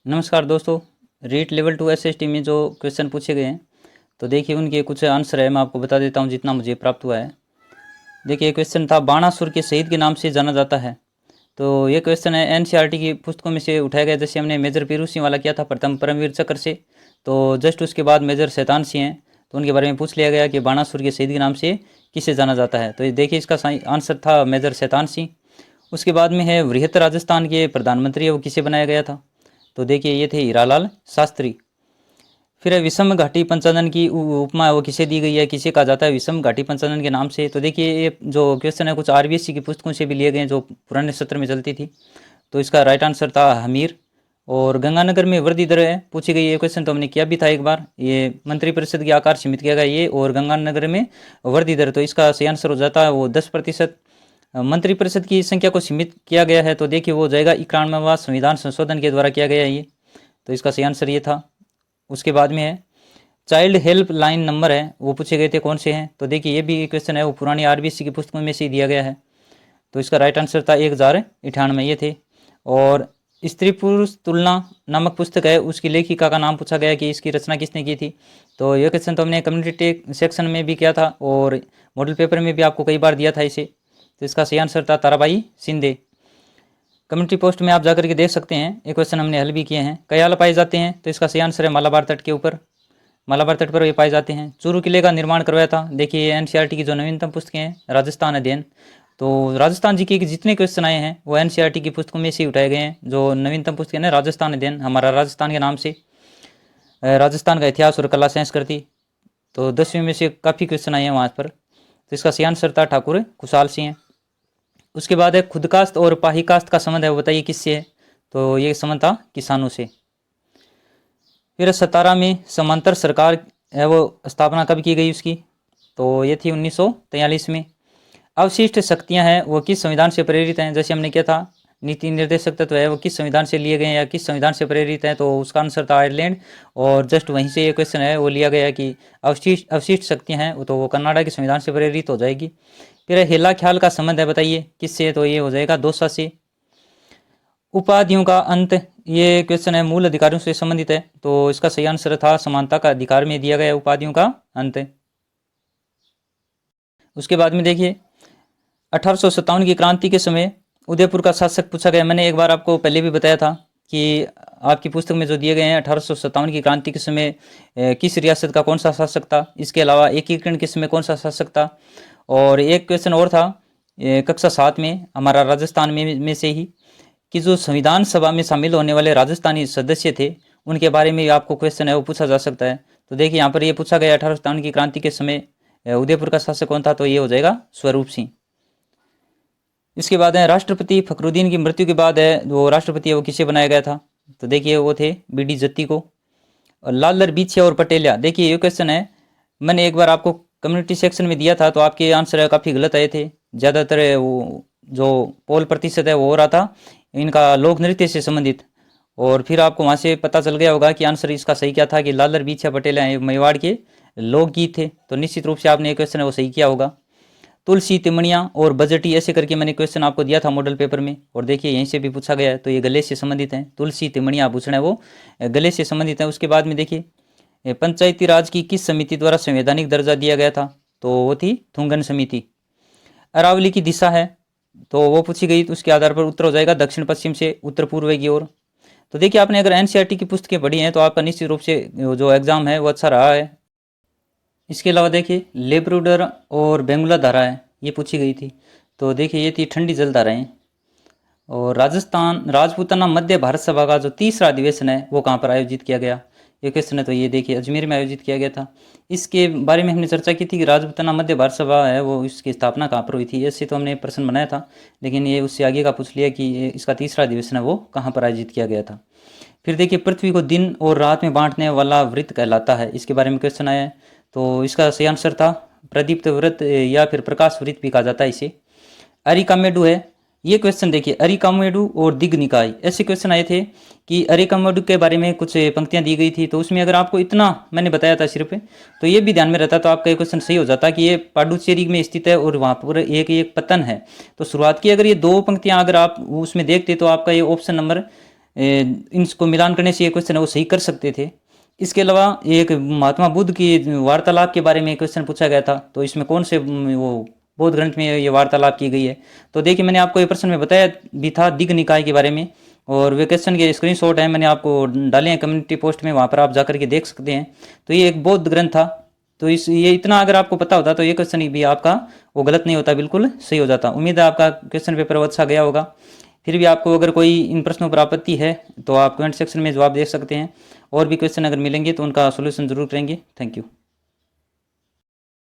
नमस्कार दोस्तों। REET level 2 SST में जो क्वेश्चन पूछे गए हैं तो देखिए उनके कुछ आंसर है, मैं आपको बता देता हूँ जितना मुझे प्राप्त हुआ है। देखिए क्वेश्चन था बाणासुर के शहीद के नाम से जाना जाता है। तो ये क्वेश्चन है एनसीईआरटी की पुस्तकों में से उठाया गया। जैसे हमने मेजर पीरू सिंह वाला किया था प्रथम परमवीर चक्र से, तो जस्ट उसके बाद मेजर शैतान सिंह हैं, तो उनके बारे में पूछ लिया गया कि बाणासुर के शहीद के नाम से किसे जाना जाता है। तो ये देखिए इसका सही आंसर था मेजर शैतान सिंह। उसके बाद में है वृहत राजस्थान के प्रधानमंत्री है वो किसे बनाया गया था, तो देखिए ये थे हीरालाल शास्त्री। फिर है विषम घाटी पंचानन की उपमा है वो किसे दी गई है, किसे कहा जाता है विषम घाटी पंचानन के नाम से। तो देखिए ये जो क्वेश्चन है कुछ आरबीएससी की पुस्तकों से भी लिए गए हैं जो पुराने सत्र में चलती थी। तो इसका राइट आंसर था हमीर। और गंगानगर में वृद्धि दर है पूछी गई, ये क्वेश्चन तो हमने किया भी था एक बार। ये मंत्रिपरिषद के आकार सीमित किया गया ये, और गंगानगर में वृद्धि दर, तो इसका सही आंसर हो जाता है वो 10%। मंत्रिपरिषद की संख्या को सीमित किया गया है तो देखिए वो हो जाएगा 91वां संविधान संशोधन के द्वारा किया गया है ये, तो इसका सही आंसर ये था। उसके बाद में है चाइल्ड हेल्प लाइन नंबर है वो पूछे गए थे कौन से हैं, तो देखिए ये भी क्वेश्चन है वो पुरानी आरबीएससी की पुस्तकों में से ही दिया गया है। तो इसका राइट आंसर था 1098 ये थे। और स्त्री पुरुष तुलना नामक पुस्तक है उसकी लेखिका का नाम पूछा गया कि इसकी रचना किसने की थी। तो ये क्वेश्चन तो हमने कम्युनिटी सेक्शन में भी किया था और मॉडल पेपर में भी आपको कई बार दिया था इसे। तो इसका सही आंसर था ताराबाई शिंदे। कम्युनिटी पोस्ट में आप जाकर के देख सकते हैं, ये क्वेश्चन हमने हल भी किए हैं। कयाल पाए जाते हैं, तो इसका सही आंसर है मालाबार तट के ऊपर, मालाबार तट पर ये पाए जाते हैं। चूरू किले का निर्माण करवाया था, देखिए ये एनसीईआरटी की जो नवीनतम पुस्तकें हैं राजस्थान अध्ययन। तो राजस्थान जी के जितने क्वेश्चन आए हैं वो एनसीईआरटी की पुस्तकों में से उठाए गए हैं। जो नवीनतम पुस्तक है ना राजस्थान अध्ययन, हमारा राजस्थान के नाम से, राजस्थान का इतिहास और कला संस्कृति, तो 10वीं में से काफ़ी क्वेश्चन आए हैं वहाँ पर। तो इसका सही आंसर था ठाकुर खुशहाल सिंह। उसके बाद है खुदकास्ट और पाहीकास्ट का संबंध है वो बताइए किससे है, तो ये संबंध था किसानों से। फिर 17 में समांतर सरकार है वो स्थापना कब की गई उसकी, तो ये थी 1943 में। अवशिष्ट शक्तियां हैं वो किस संविधान से प्रेरित हैं, जैसे हमने किया था नीति निर्देशक तत्व है वो किस संविधान से लिए गए हैं या किस संविधान से प्रेरित हैं, तो उसका आंसर था आयरलैंड। और जस्ट वहीं से ये क्वेश्चन है वो लिया गया है कि अवशिष्ट शक्तियां हैं तो वो कनाडा के संविधान से प्रेरित हो जाएगी। फिर हेला ख्याल का संबंध है बताइए किससे, तो ये हो जाएगा दोसा से। उपाधियों का अंत, ये क्वेश्चन है मूल अधिकारियों से संबंधित है, तो इसका सही आंसर था समानता का अधिकार में दिया गया उपाधियों का अंत। उसके बाद में देखिए 1857 की क्रांति के समय उदयपुर का शासक पूछा गया। मैंने एक बार आपको पहले भी बताया था कि आपकी पुस्तक में जो दिए गए हैं 1857 की क्रांति के समय किस रियासत का कौन सा शासक था, इसके अलावा एकीकरण के समय कौन सा शासक था। और एक क्वेश्चन और था कक्षा 7 में हमारा राजस्थान में से ही कि जो संविधान सभा में शामिल होने वाले राजस्थानी सदस्य थे उनके बारे में आपको क्वेश्चन है वो पूछा जा सकता है। तो देखिए यहाँ पर ये पूछा गया 1857 की क्रांति के समय उदयपुर का शासक कौन था, तो ये हो जाएगा स्वरूप सिंह। इसके बाद है राष्ट्रपति फखरुद्दीन की मृत्यु के बाद है वो राष्ट्रपति है वो किसे बनाया गया था, तो देखिए वो थे बीडी जत्ती को। और लालर बीछिया और पटेलिया, देखिए ये क्वेश्चन है मैंने एक बार आपको कम्युनिटी सेक्शन में दिया था तो आपके आंसर काफ़ी गलत आए थे। ज़्यादातर वो जो पोल प्रतिशत है वो हो रहा था इनका लोक नृत्य से संबंधित, और फिर आपको वहाँ से पता चल गया होगा कि आंसर इसका सही क्या था कि लालर बीछिया पटेलिया मेवाड़ के लोकगीत थे। तो निश्चित रूप से आपने ये क्वेश्चन है वो सही किया होगा। तुलसी तिमणिया और बजटी ऐसे करके मैंने क्वेश्चन आपको दिया था मॉडल पेपर में, और देखिए यहीं से भी पूछा गया है, तो ये गले से संबंधित हैं। तुलसी तिमणिया आभूषण है वो गले से संबंधित है। उसके बाद में देखिए पंचायती राज की किस समिति द्वारा संवैधानिक दर्जा दिया गया था, तो वो थी थुंगन समिति। अरावली की दिशा है तो वो पूछी गई, तो उसके आधार पर उत्तर हो जाएगा दक्षिण पश्चिम से उत्तर पूर्व की ओर। तो देखिए आपने अगर एनसीईआरटी की पुस्तकें पढ़ी हैं तो आपका निश्चित रूप से जो एग्जाम है वो अच्छा रहा है। इसके अलावा देखिए लेब्रोडर और बेंगुला धारा है ये पूछी गई थी, तो देखिए ये थी ठंडी जल धाराएं। और राजस्थान राजपूताना मध्य भारत सभा का जो तीसरा अधिवेशन है वो कहाँ पर आयोजित किया गया, ये क्वेश्चन है तो ये देखिए अजमेर में आयोजित किया गया था। इसके बारे में हमने चर्चा की थी कि राजपूताना मध्य भारत सभा है वो इसकी स्थापना कहाँ पर हुई थी, ऐसे तो हमने प्रश्न बनाया था, लेकिन ये उससे आगे का पूछ लिया कि इसका तीसरा अधिवेशन है वो कहाँ पर आयोजित किया गया था। फिर देखिए पृथ्वी को दिन और रात में बांटने वाला वृत्त कहलाता है, इसके बारे में क्वेश्चन आया है, तो इसका सही आंसर था प्रदीप्त वृत्त या फिर प्रकाश वृत्त भी कहा जाता है इसे। अरिकामेडु है ये क्वेश्चन, देखिए अरिकामेडु और दिग्निकाय ऐसे क्वेश्चन आए थे कि अरिकामेडु के बारे में कुछ पंक्तियां दी गई थी, तो उसमें अगर आपको इतना मैंने बताया था सिर्फ तो ये भी ध्यान में रहता तो आपका ये क्वेश्चन सही हो जाता कि ये पांडुचेरी में स्थित है और वहाँ पर एक पतन है। तो शुरुआत की अगर ये दो पंक्तियां अगर आप उसमें देखते तो आपका ये ऑप्शन नंबर इनको मिलान करने से ये क्वेश्चन है वो सही कर सकते थे। इसके अलावा एक महात्मा बुद्ध की वार्तालाप के बारे में क्वेश्चन पूछा गया था, तो इसमें कौन से वो बौद्ध ग्रंथ में ये वार्तालाप की गई है। तो देखिए मैंने आपको ये प्रश्न में बताया भी था दिग्ग निकाय के बारे में, और वे क्वेश्चन के स्क्रीनशॉट हैं मैंने आपको डाले हैं कम्युनिटी पोस्ट में, वहाँ पर आप जाकर के देख सकते हैं। तो ये एक बौद्ध ग्रंथ था। तो ये इतना अगर आपको पता होता तो ये क्वेश्चन भी आपका वो गलत नहीं होता, बिल्कुल सही हो जाता। उम्मीद है आपका क्वेश्चन पेपर अच्छा गया होगा। फिर भी आपको अगर कोई इन प्रश्नों पर आपत्ति है तो आप कमेंट सेक्शन में जवाब दे सकते हैं। और भी क्वेश्चन अगर मिलेंगे तो उनका सोल्यूशन जरूर करेंगे। Thank you.